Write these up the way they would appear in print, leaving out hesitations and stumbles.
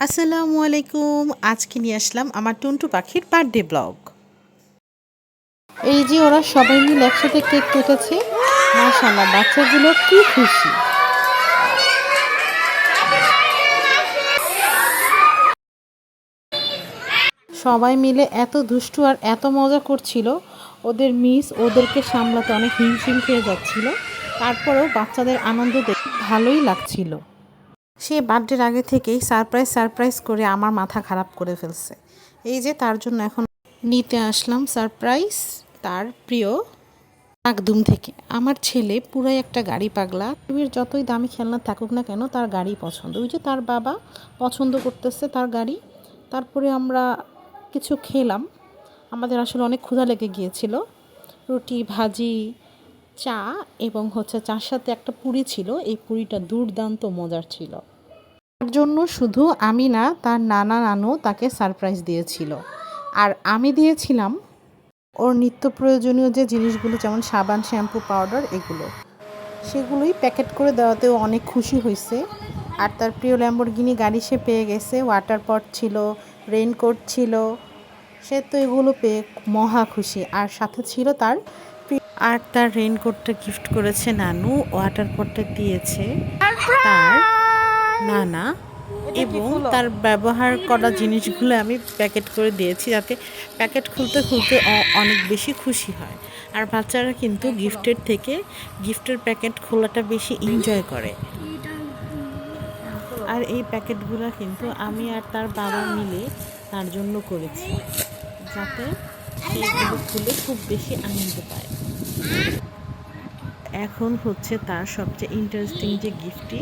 আসসালামু আলাইকুম। আজকে নিয়ে আসলাম আমার টুনটু পাখির বার্থডে ব্লগ। এই যে ওরা সবাই মিলে একসাথে কেক কেটেছে। মাশাআল্লাহ, বাচ্চাগুলো কি খুশি। সবাই মিলে এত দুষ্টু আর এত মজা করছিল। ওদের মিস ওদেরকে সামলাতে অনেক হিমশিম খেয়ে যাচ্ছিল। তারপরেও বাচ্চাদের আনন্দ দেখে ভালোই লাগছিল। সে বার্থডের আগে থেকেই সারপ্রাইজ করে আমার মাথা খারাপ করে ফেলছে। এই যে তার জন্য এখন নিতে আসলাম সারপ্রাইজ তার প্রিয় নাকদুম থেকে। আমার ছেলে পুরাই একটা গাড়ি পাগলা। পৃথিবীর যতই দামি খেলনা থাকুক না কেন, তার গাড়ি পছন্দ। ওই যে তার বাবা পছন্দ করতেছে তার গাড়ি। তারপরে আমরা কিছু খেলাম। আমাদের আসলে অনেক ক্ষুধা লেগে গিয়েছিল। রুটি, ভাজি, চা এবং চার সাথে একটা পুরি ছিল। এই পুরিটা দুর্দান্ত মজার ছিল। তার জন্য শুধু আমি না, তার নানা নানু তাকে সারপ্রাইজ দিয়েছিল। আর আমি দিয়েছিলাম ওর নিত্য প্রয়োজনীয় যে জিনিসগুলো, যেমন সাবান, শ্যাম্পু, পাউডার, এগুলো। সেগুলোই প্যাকেট করে দেওয়াতেও অনেক খুশি হয়েছে। আর তার প্রিয় ল্যাম্বরগিনি গাড়ি সে পেয়ে গেছে। ওয়াটার পট ছিল, রেইনকোট ছিল। সে তো এগুলো পেয়ে মহা খুশি। আর সাথে ছিল তার রেইনকোটটা গিফট করেছে নানু, ওয়াটার পটটা দিয়েছে তার নানা, এবং তার ব্যবহার করা জিনিসগুলো আমি প্যাকেট করে দিয়েছি, যাতে প্যাকেট খুলতে অনেক বেশি খুশি হয়। আর বাচ্চারা কিন্তু গিফটের থেকে গিফটের প্যাকেট খোলাটা বেশি এনজয় করে। আর এই প্যাকেটগুলো কিন্তু আমি আর তার বাবা মিলে তার জন্য করেছি, যাতে সেগুলো খুলে খুব বেশি আনন্দ পায়। এখন তার সবচেয়ে ইন্টারেস্টিং যে গিফটটি,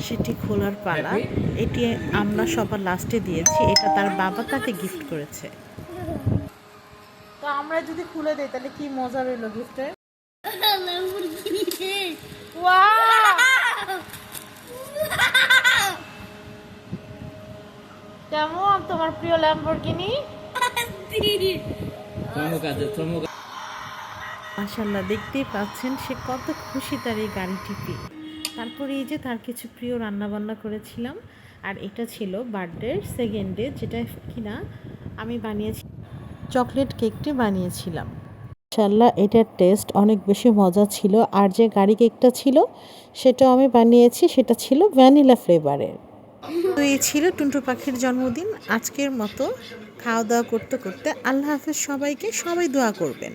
সেটি খোলার পালা। এটি আমরা সবার লাস্টে দিয়েছি। এটা তার বাবা তাকে গিফট করেছে। তো আমরা যদি খুলে দেই তাহলে কি মজা রইল গিফটে। কেমন তোমার প্রিয় ল্যাম্বরগিনি? মাশাআল্লাহ, দেখতেই পাচ্ছেন সে কত খুশি তার এই গাড়িটি পেয়ে। তারপরে এই যে তার কিছু প্রিয় রান্নাবান্না করেছিলাম। আর এটা ছিল বার্থডের সেকেন্ড ডে, যেটা কিনা আমি বানিয়েছি, চকলেট কেকটি বানিয়েছিলাম। মাশাআল্লাহ, এটার টেস্ট অনেক বেশি মজা ছিল। আর যে গাড়ি কেকটা ছিল সেটাও আমি বানিয়েছি, সেটা ছিল ভ্যানিলা ফ্লেভারের। তো এই ছিল টুনটু পাখির জন্মদিন। আজকের মতো খাওয়া দাওয়া করতে করতে আল্লাহ হাফেজ সবাইকে। সবাই দোয়া করবেন।